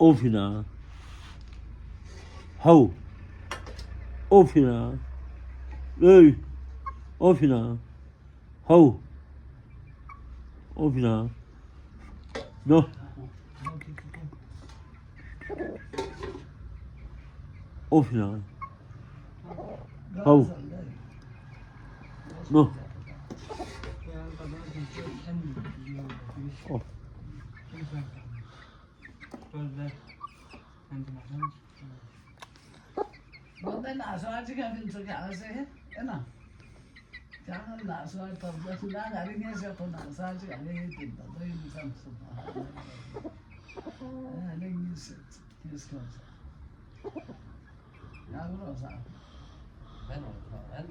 Ofina. How? Ofina. Hey. Ofina. How? Ofina. No. Ofina. How? No. Oh. Bunda nasuha çıkabilir çünkü arası ena. Jangan nasuha tabla sudah hari ini siapa nasuha çıkabilir itu tuh insan semua. Ada yes kan. Ya berasa. Ben orada ben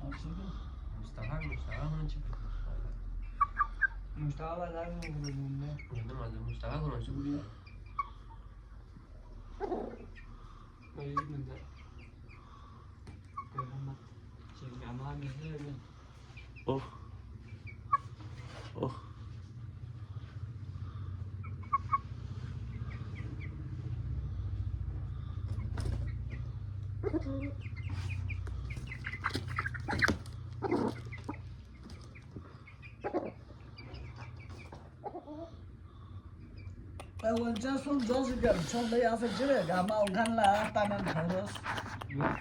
Absolut. Mustafa çıktı. Mustafa zaten okulunda. Yandım Mustafa konuşuyor. Öyle gitmedi. Koyamam. Şimdi ama ne öyle. Oh. Oh. Wancan sun jos juga, sun dia apa je? Gak mau kan lah tangan terus. Yok,